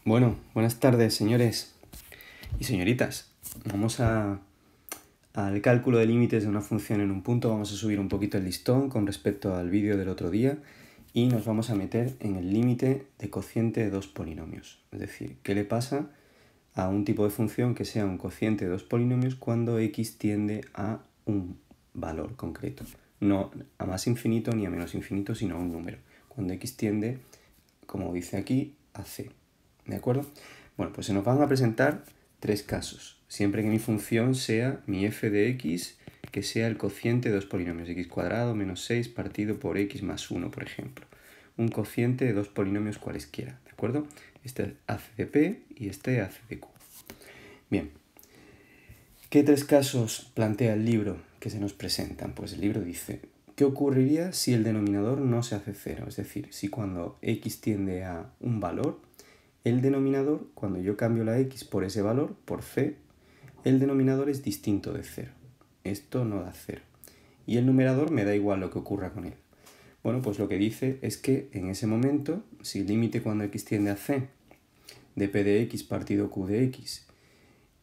Bueno, buenas tardes, señores y señoritas. Vamos al cálculo de límites de una función en un punto. Vamos a subir un poquito el listón con respecto al vídeo del otro día y nos vamos a meter en el límite de cociente de dos polinomios. Es decir, ¿qué le pasa a un tipo de función que sea un cociente de dos polinomios cuando x tiende a un valor concreto? No a más infinito ni a menos infinito, sino a un número. Cuando x tiende, como dice aquí, a c. ¿De acuerdo? Bueno, pues se nos van a presentar tres casos. Siempre que mi función sea mi f de x, que sea el cociente de dos polinomios, x cuadrado menos 6 partido por x más 1, por ejemplo. Un cociente de dos polinomios cualesquiera, ¿de acuerdo? Este hace de p y este hace de q. Bien, ¿qué tres casos plantea el libro que se nos presentan? Pues el libro dice, ¿qué ocurriría si el denominador no se hace cero? Es decir, si cuando x tiende a un valor, el denominador, cuando yo cambio la x por ese valor, por c, el denominador es distinto de 0. Esto no da 0. Y el numerador me da igual lo que ocurra con él. Bueno, pues lo que dice es que en ese momento, si el límite cuando x tiende a c de p de x partido q de x,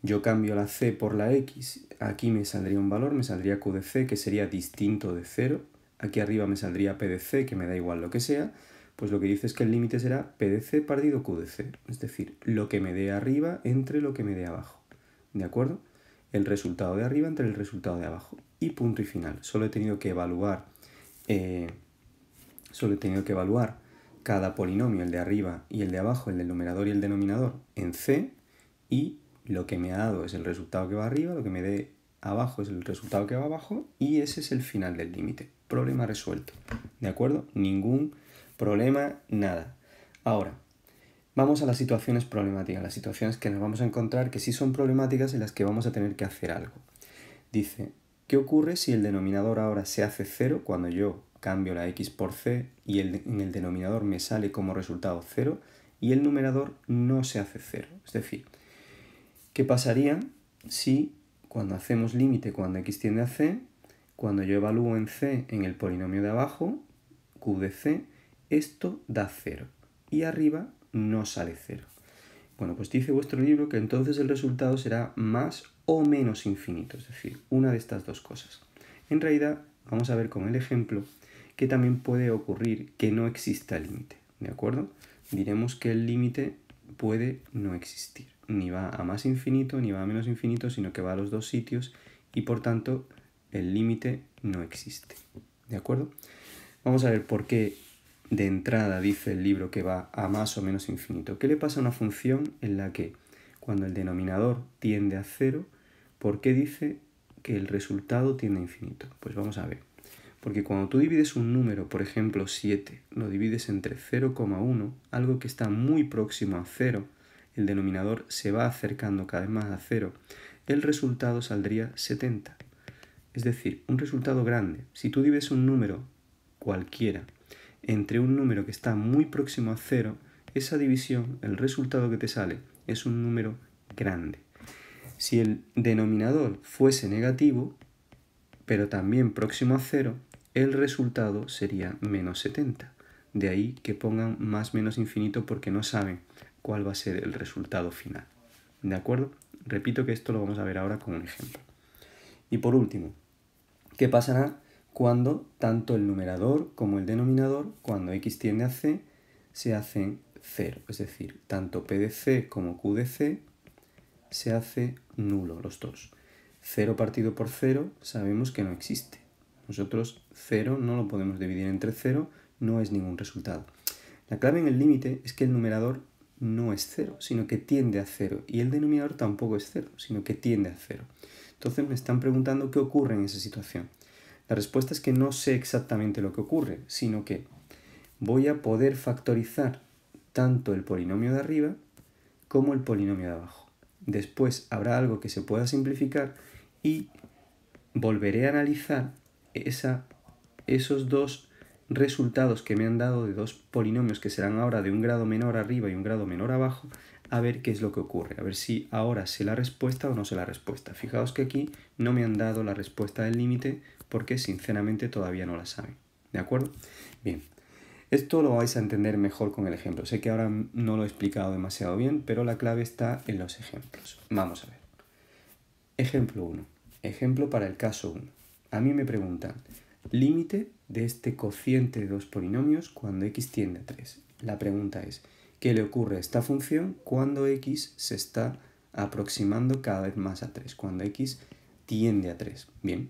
yo cambio la c por la x, aquí me saldría un valor, me saldría q de c, que sería distinto de 0. Aquí arriba me saldría p de c, que me da igual lo que sea. Pues lo que dice es que el límite será p de c partido q de c. Es decir, lo que me dé arriba entre lo que me dé abajo. ¿De acuerdo? El resultado de arriba entre el resultado de abajo. Y punto y final. Solo he tenido que evaluar cada polinomio, el de arriba y el de abajo, el del numerador y el denominador, en c, y lo que me ha dado es el resultado que va arriba, lo que me dé abajo es el resultado que va abajo, y ese es el final del límite. Problema resuelto. ¿De acuerdo? Ningún problema, nada. Ahora, vamos a las situaciones problemáticas, las situaciones que nos vamos a encontrar que sí son problemáticas en las que vamos a tener que hacer algo. Dice, ¿qué ocurre si el denominador ahora se hace 0 cuando yo cambio la x por c y en el denominador me sale como resultado 0 y el numerador no se hace 0? Es decir, ¿qué pasaría si cuando hacemos límite cuando x tiende a c, cuando yo evalúo en c en el polinomio de abajo, q de c, esto da 0 y arriba no sale 0? Bueno, pues dice vuestro libro que entonces el resultado será más o menos infinito, es decir, una de estas dos cosas. En realidad, vamos a ver con el ejemplo que también puede ocurrir que no exista límite, ¿de acuerdo? Diremos que el límite puede no existir, ni va a más infinito ni va a menos infinito, sino que va a los dos sitios y por tanto el límite no existe, ¿de acuerdo? Vamos a ver por qué de entrada dice el libro que va a más o menos infinito. ¿Qué le pasa a una función en la que cuando el denominador tiende a 0, ¿por qué dice que el resultado tiende a infinito? Pues vamos a ver. Porque cuando tú divides un número, por ejemplo 7, lo divides entre 0,1, algo que está muy próximo a 0, el denominador se va acercando cada vez más a 0, el resultado saldría 70. Es decir, un resultado grande. Si tú divides un número cualquiera entre un número que está muy próximo a 0, esa división, el resultado que te sale, es un número grande. Si el denominador fuese negativo, pero también próximo a 0, el resultado sería menos 70. De ahí que pongan más menos infinito porque no saben cuál va a ser el resultado final. ¿De acuerdo? Repito que esto lo vamos a ver ahora con un ejemplo. Y por último, ¿qué pasará cuando tanto el numerador como el denominador, cuando x tiende a c, se hacen 0? Es decir, tanto p de c como q de c se hace nulo los dos. 0 partido por 0 sabemos que no existe. Nosotros 0 no lo podemos dividir entre 0, no es ningún resultado. La clave en el límite es que el numerador no es 0, sino que tiende a 0, y el denominador tampoco es 0, sino que tiende a 0. Entonces me están preguntando qué ocurre en esa situación. La respuesta es que no sé exactamente lo que ocurre, sino que voy a poder factorizar tanto el polinomio de arriba como el polinomio de abajo. Después habrá algo que se pueda simplificar y volveré a analizar esos dos resultados que me han dado de dos polinomios que serán ahora de un grado menor arriba y un grado menor abajo, a ver qué es lo que ocurre, a ver si ahora sé la respuesta o no sé la respuesta. Fijaos que aquí no me han dado la respuesta del límite porque sinceramente todavía no la saben. ¿De acuerdo? Bien. Esto lo vais a entender mejor con el ejemplo. Sé que ahora no lo he explicado demasiado bien, pero la clave está en los ejemplos. Vamos a ver. Ejemplo 1. Ejemplo para el caso 1. A mí me preguntan, límite de este cociente de dos polinomios cuando x tiende a 3. La pregunta es, ¿qué le ocurre a esta función cuando x se está aproximando cada vez más a 3? Cuando x tiende a 3. Bien,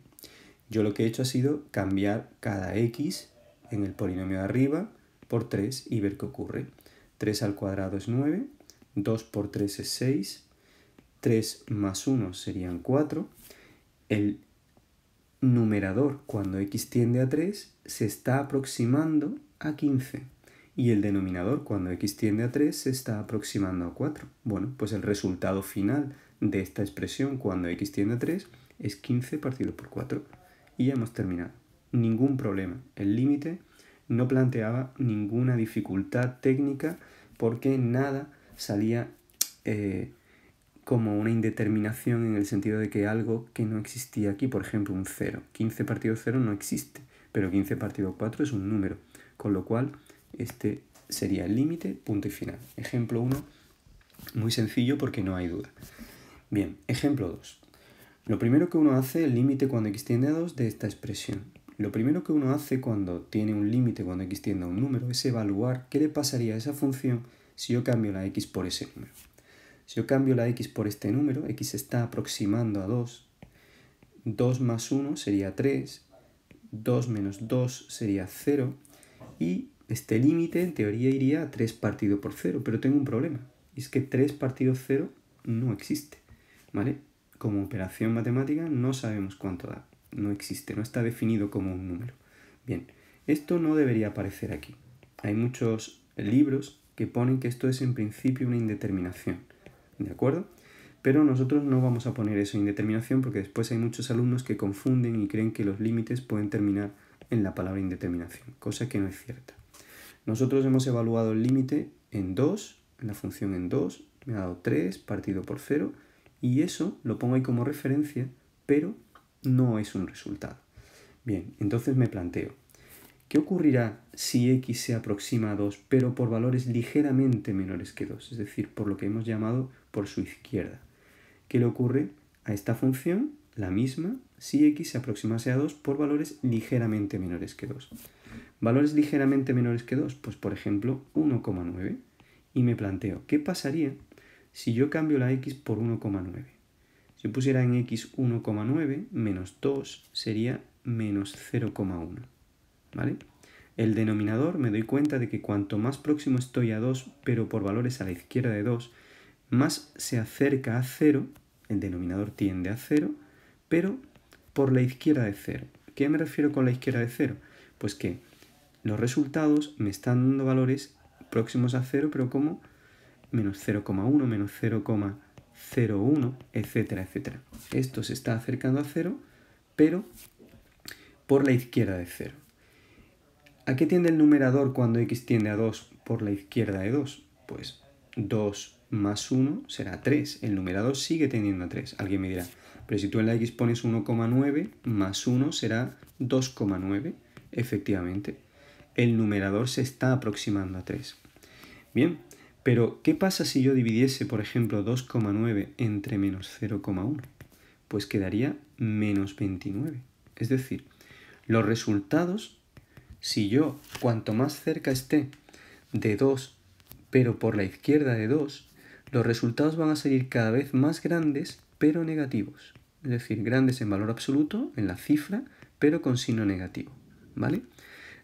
yo lo que he hecho ha sido cambiar cada x en el polinomio de arriba por 3 y ver qué ocurre. 3 al cuadrado es 9, 2 por 3 es 6, 3 más 1 serían 4. El numerador, cuando x tiende a 3, se está aproximando a 15. Y el denominador, cuando x tiende a 3, se está aproximando a 4. Bueno, pues el resultado final de esta expresión, cuando x tiende a 3, es 15 partido por 4. Y ya hemos terminado. Ningún problema. El límite no planteaba ninguna dificultad técnica porque nada salía como una indeterminación en el sentido de que algo que no existía aquí, por ejemplo, un 0. 15 partido 0 no existe, pero 15 partido 4 es un número, con lo cual este sería el límite, punto y final. Ejemplo 1, muy sencillo porque no hay duda. Bien, ejemplo 2. Lo primero que uno hace, el límite cuando x tiende a 2 de esta expresión. Lo primero que uno hace cuando tiene un límite cuando x tiende a un número es evaluar qué le pasaría a esa función si yo cambio la x por ese número. Si yo cambio la x por este número, x se está aproximando a 2. 2 más 1 sería 3. 2 menos 2 sería 0. Y este límite en teoría iría a 3 partido por 0. Pero tengo un problema. Y es que 3 partido 0 no existe. ¿Vale? Como operación matemática no sabemos cuánto da. No existe. No está definido como un número. Bien. Esto no debería aparecer aquí. Hay muchos libros que ponen que esto es en principio una indeterminación. ¿De acuerdo? Pero nosotros no vamos a poner eso indeterminación porque después hay muchos alumnos que confunden y creen que los límites pueden terminar en la palabra indeterminación, cosa que no es cierta. Nosotros hemos evaluado el límite en 2, en la función en 2, me ha dado 3 partido por 0 y eso lo pongo ahí como referencia, pero no es un resultado. Bien, entonces me planteo, ¿qué ocurrirá si x se aproxima a 2, pero por valores ligeramente menores que 2? Es decir, por lo que hemos llamado por su izquierda. ¿Qué le ocurre a esta función? La misma si x se aproximase a 2 por valores ligeramente menores que 2. ¿Valores ligeramente menores que 2? Pues por ejemplo 1,9. Y me planteo, ¿qué pasaría si yo cambio la x por 1,9? Si yo pusiera en x 1,9 menos 2 sería menos 0,1. ¿Vale? El denominador me doy cuenta de que cuanto más próximo estoy a 2, pero por valores a la izquierda de 2, más se acerca a 0, el denominador tiende a 0, pero por la izquierda de 0. ¿Qué me refiero con la izquierda de 0? Pues que los resultados me están dando valores próximos a 0, pero como menos 0,1, menos 0,01, etcétera, etcétera. Esto se está acercando a 0, pero por la izquierda de 0. ¿A qué tiende el numerador cuando x tiende a 2 por la izquierda de 2? Pues 2 más 1 será 3. El numerador sigue tendiendo a 3. Alguien me dirá, pero si tú en la x pones 1,9 más 1 será 2,9. Efectivamente, el numerador se está aproximando a 3. Bien, pero ¿qué pasa si yo dividiese, por ejemplo, 2,9 entre menos 0,1? Pues quedaría menos 29. Es decir, los resultados, si yo cuanto más cerca esté de 2, pero por la izquierda de 2, los resultados van a salir cada vez más grandes, pero negativos. Es decir, grandes en valor absoluto, en la cifra, pero con signo negativo. ¿Vale?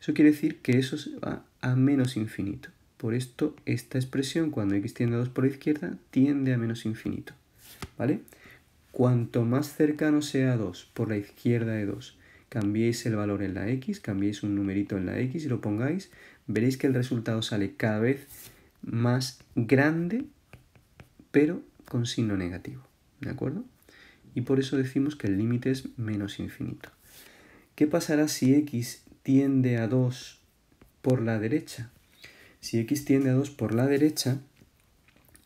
Eso quiere decir que eso se va a menos infinito. Por esto, esta expresión, cuando x tiende a 2 por la izquierda, tiende a menos infinito. ¿Vale? Cuanto más cercano sea a 2 por la izquierda de 2, cambiéis el valor en la x, cambiéis un numerito en la x y lo pongáis, veréis que el resultado sale cada vez más grande, pero con signo negativo. ¿De acuerdo? Y por eso decimos que el límite es menos infinito. ¿Qué pasará si x tiende a 2 por la derecha? Si x tiende a 2 por la derecha,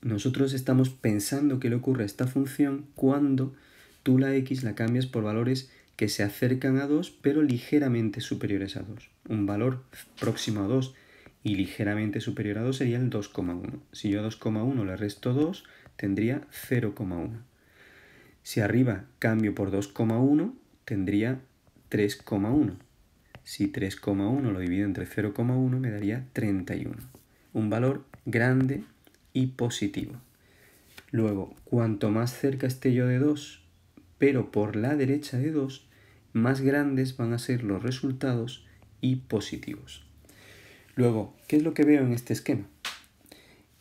nosotros estamos pensando qué le ocurre a esta función cuando tú la x la cambias por valores que se acercan a 2 pero ligeramente superiores a 2. Un valor próximo a 2 y ligeramente superior a 2 sería el 2,1. Si yo a 2,1 le resto 2, tendría 0,1. Si arriba cambio por 2,1, tendría 3,1. Si 3,1 lo divido entre 0,1 me daría 31. Un valor grande y positivo. Luego, cuanto más cerca esté yo de 2, pero por la derecha de 2, más grandes van a ser los resultados y positivos. Luego, ¿qué es lo que veo en este esquema?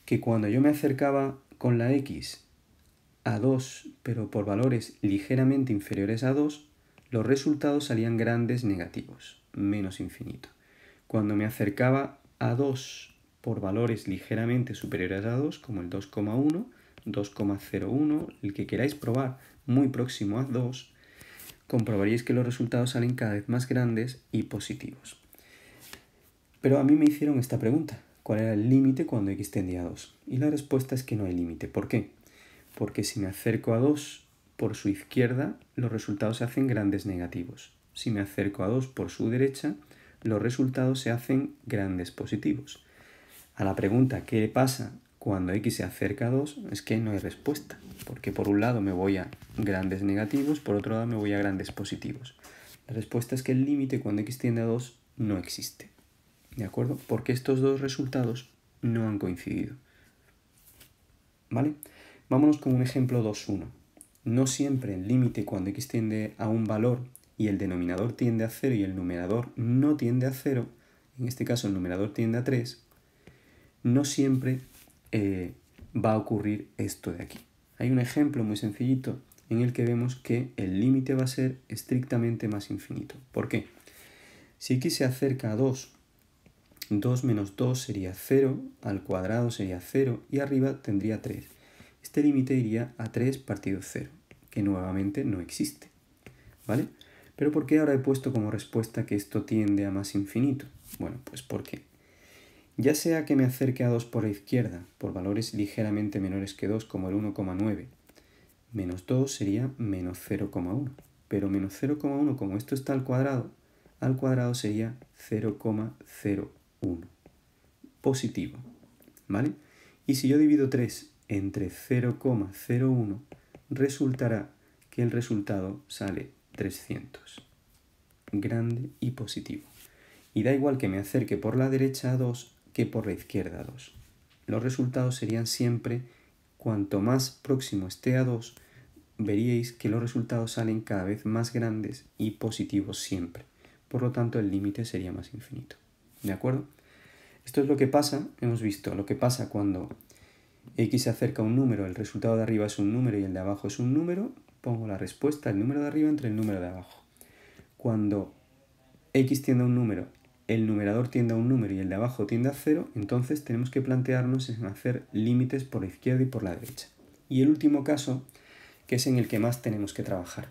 Que cuando yo me acercaba con la x a 2, pero por valores ligeramente inferiores a 2, los resultados salían grandes negativos, menos infinito. Cuando me acercaba a 2 por valores ligeramente superiores a 2, como el 2,1, 2,01, el que queráis probar, muy próximo a 2, comprobaréis que los resultados salen cada vez más grandes y positivos. Pero a mí me hicieron esta pregunta: ¿cuál era el límite cuando x tendía a 2? Y la respuesta es que no hay límite. ¿Por qué? Porque si me acerco a 2 por su izquierda, los resultados se hacen grandes negativos. Si me acerco a 2 por su derecha, los resultados se hacen grandes positivos. A la pregunta ¿qué pasa cuando x se acerca a 2? Es que no hay respuesta, porque por un lado me voy a grandes negativos, por otro lado me voy a grandes positivos. La respuesta es que el límite cuando x tiende a 2 no existe. ¿De acuerdo? Porque estos dos resultados no han coincidido. ¿Vale? Vámonos con un ejemplo 2,1. No siempre el límite cuando x tiende a un valor y el denominador tiende a 0 y el numerador no tiende a 0, en este caso el numerador tiende a 3, no siempre va a ocurrir esto de aquí. Hay un ejemplo muy sencillito en el que vemos que el límite va a ser estrictamente más infinito. ¿Por qué? Si x se acerca a 2, 2 menos 2 sería 0, al cuadrado sería 0 y arriba tendría 3. Este límite iría a 3 partido 0, que nuevamente no existe. ¿Vale? Pero ¿por qué ahora he puesto como respuesta que esto tiende a más infinito? Bueno, pues porque ya sea que me acerque a 2 por la izquierda, por valores ligeramente menores que 2, como el 1,9, menos 2 sería menos 0,1. Pero menos 0,1, como esto está al cuadrado sería 0,01. Positivo. ¿Vale? Y si yo divido 3 entre 0,01, resultará que el resultado sale 300. Grande y positivo. Y da igual que me acerque por la derecha a 2 que por la izquierda a 2. Los resultados serían siempre, cuanto más próximo esté a 2, veríais que los resultados salen cada vez más grandes y positivos siempre. Por lo tanto, el límite sería más infinito. ¿De acuerdo? Esto es lo que pasa, hemos visto, lo que pasa cuando x se acerca a un número, el resultado de arriba es un número y el de abajo es un número, pongo la respuesta, el número de arriba entre el número de abajo. Cuando x tiende a un número, el numerador tiende a un número y el de abajo tiende a 0, entonces tenemos que plantearnos en hacer límites por la izquierda y por la derecha. Y el último caso, que es en el que más tenemos que trabajar.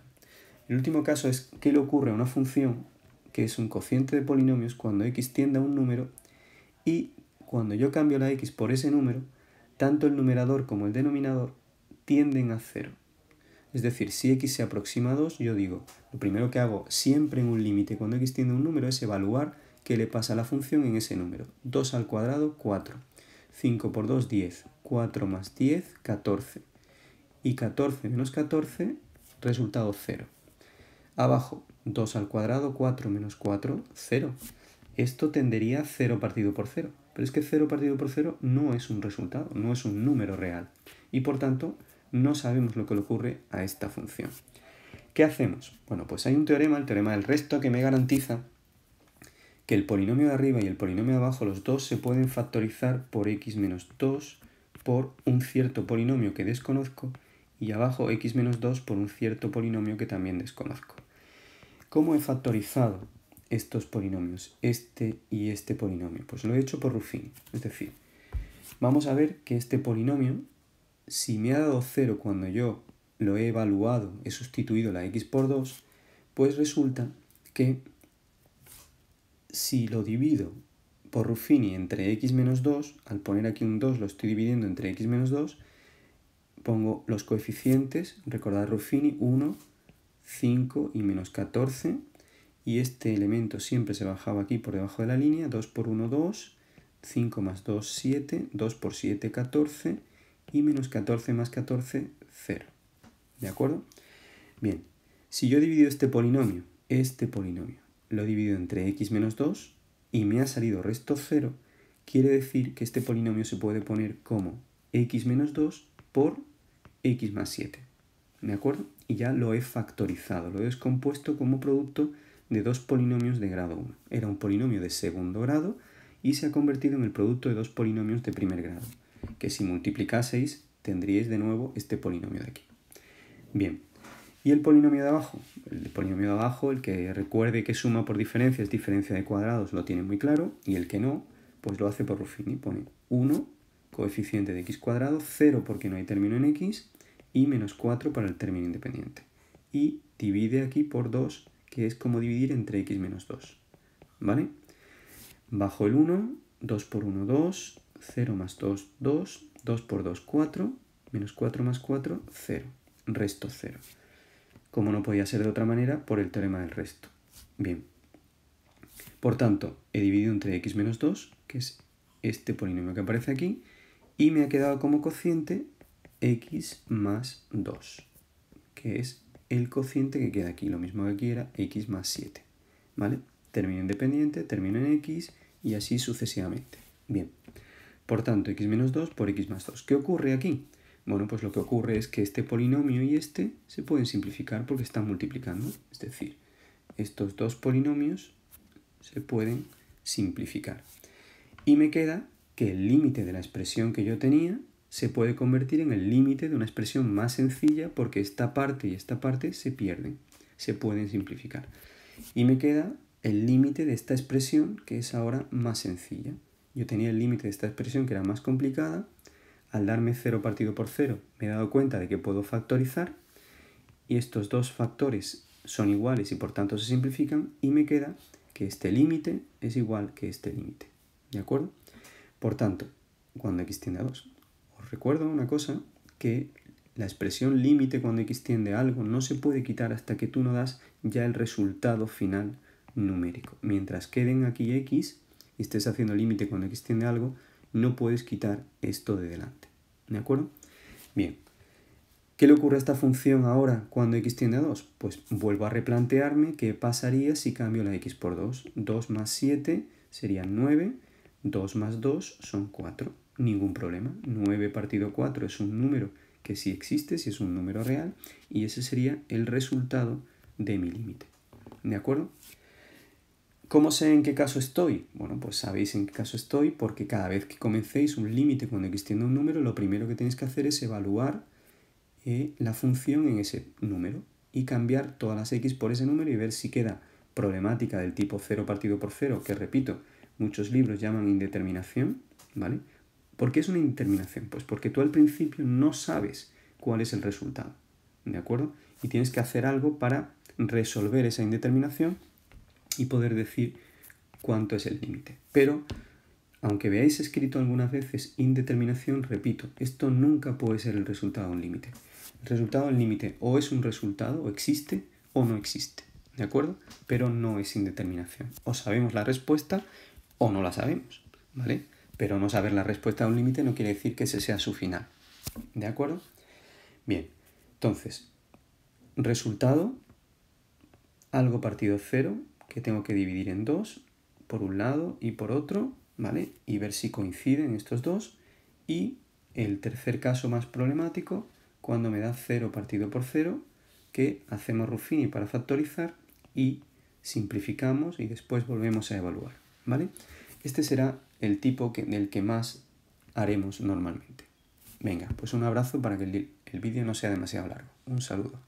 El último caso es qué le ocurre a una función que es un cociente de polinomios cuando x tiende a un número y cuando yo cambio la x por ese número, tanto el numerador como el denominador tienden a 0. Es decir, si x se aproxima a 2, yo digo, lo primero que hago siempre en un límite cuando x tiende a un número es evaluar qué le pasa a la función en ese número. 2 al cuadrado, 4. 5 por 2, 10. 4 más 10, 14. Y 14 menos 14, resultado 0. Abajo, 2 al cuadrado, 4 menos 4, 0. Esto tendería a 0 partido por 0. Pero es que 0 partido por 0 no es un resultado, no es un número real. Y por tanto, no sabemos lo que le ocurre a esta función. ¿Qué hacemos? Bueno, pues hay un teorema, el teorema del resto, que me garantiza que el polinomio de arriba y el polinomio de abajo, los dos se pueden factorizar por x menos 2 por un cierto polinomio que desconozco y abajo x menos 2 por un cierto polinomio que también desconozco. ¿Cómo he factorizado estos polinomios, este y este polinomio? Pues lo he hecho por Ruffini. Es decir, vamos a ver que este polinomio, si me ha dado 0 cuando yo lo he evaluado, he sustituido la x por 2, pues resulta que si lo divido por Ruffini entre x menos 2, al poner aquí un 2 lo estoy dividiendo entre x menos 2, pongo los coeficientes, recordad Ruffini, 1, 5 y menos 14, y este elemento siempre se bajaba aquí por debajo de la línea, 2 por 1, 2, 5 más 2, 7, 2 por 7, 14, y menos 14 más 14, 0. ¿De acuerdo? Bien, si yo he dividido este polinomio, lo he dividido entre x menos 2 y me ha salido resto 0, quiere decir que este polinomio se puede poner como x menos 2 por x más 7. ¿De acuerdo? Y ya lo he factorizado, lo he descompuesto como producto de dos polinomios de grado 1. Era un polinomio de segundo grado y se ha convertido en el producto de dos polinomios de primer grado, que si multiplicaseis tendríais de nuevo este polinomio de aquí. Bien, ¿y el polinomio de abajo? El polinomio de abajo, el que recuerde que suma por diferencia es diferencia de cuadrados, lo tiene muy claro, y el que no, pues lo hace por Ruffini. Pone 1, coeficiente de x cuadrado, 0 porque no hay término en x, y menos 4 para el término independiente. Y divide aquí por 2, que es como dividir entre x menos 2. ¿Vale? Bajo el 1, 2 por 1, 2, 0 más 2, 2, 2 por 2, 4, menos 4 más 4, 0. Resto 0. Como no podía ser de otra manera, por el teorema del resto. Bien. Por tanto, he dividido entre x menos 2, que es este polinomio que aparece aquí, y me ha quedado como cociente x más 2, que es el cociente que queda aquí, lo mismo que aquí era x más 7. ¿Vale? Término independiente, término en x, y así sucesivamente. Bien. Por tanto, x menos 2 por x más 2. ¿Qué ocurre aquí? Bueno, pues lo que ocurre es que este polinomio y este se pueden simplificar porque están multiplicando. Es decir, estos dos polinomios se pueden simplificar. Y me queda que el límite de la expresión que yo tenía se puede convertir en el límite de una expresión más sencilla porque esta parte y esta parte se pierden, se pueden simplificar. Y me queda el límite de esta expresión que es ahora más sencilla. Yo tenía el límite de esta expresión que era más complicada. Al darme 0 partido por 0 me he dado cuenta de que puedo factorizar y estos dos factores son iguales y por tanto se simplifican y me queda que este límite es igual que este límite. ¿De acuerdo? Por tanto, cuando x tiende a 2, os recuerdo una cosa, que la expresión límite cuando x tiende a algo no se puede quitar hasta que tú no das ya el resultado final numérico. Mientras queden aquí x y estés haciendo límite cuando x tiende a algo, no puedes quitar esto de delante. ¿De acuerdo? Bien. ¿Qué le ocurre a esta función ahora cuando x tiende a 2? Pues vuelvo a replantearme qué pasaría si cambio la x por 2. 2 más 7 serían 9, 2 más 2 son 4. Ningún problema. 9 partido 4 es un número que sí existe, sí es un número real, y ese sería el resultado de mi límite. ¿De acuerdo? ¿Cómo sé en qué caso estoy? Bueno, pues sabéis en qué caso estoy porque cada vez que comencéis un límite cuando x tiende a un número, lo primero que tenéis que hacer es evaluar la función en ese número y cambiar todas las x por ese número y ver si queda problemática del tipo 0 partido por 0, que repito, muchos libros llaman indeterminación, ¿vale? ¿Por qué es una indeterminación? Pues porque tú al principio no sabes cuál es el resultado, ¿de acuerdo? Y tienes que hacer algo para resolver esa indeterminación y poder decir cuánto es el límite. Pero, aunque veáis escrito algunas veces indeterminación, repito, esto nunca puede ser el resultado de un límite. El resultado del límite o es un resultado, o existe, o no existe, ¿de acuerdo? Pero no es indeterminación. O sabemos la respuesta o no la sabemos, ¿vale? Pero no saber la respuesta a un límite no quiere decir que ese sea su final, ¿de acuerdo? Bien, entonces, resultado, algo partido 0, que tengo que dividir en 2, por un lado y por otro, ¿vale? Y ver si coinciden estos dos. Y el tercer caso más problemático, cuando me da 0 partido por 0, que hacemos Ruffini para factorizar y simplificamos y después volvemos a evaluar, ¿vale? Este será el tipo del que más haremos normalmente. Venga, pues un abrazo para que el vídeo no sea demasiado largo. Un saludo.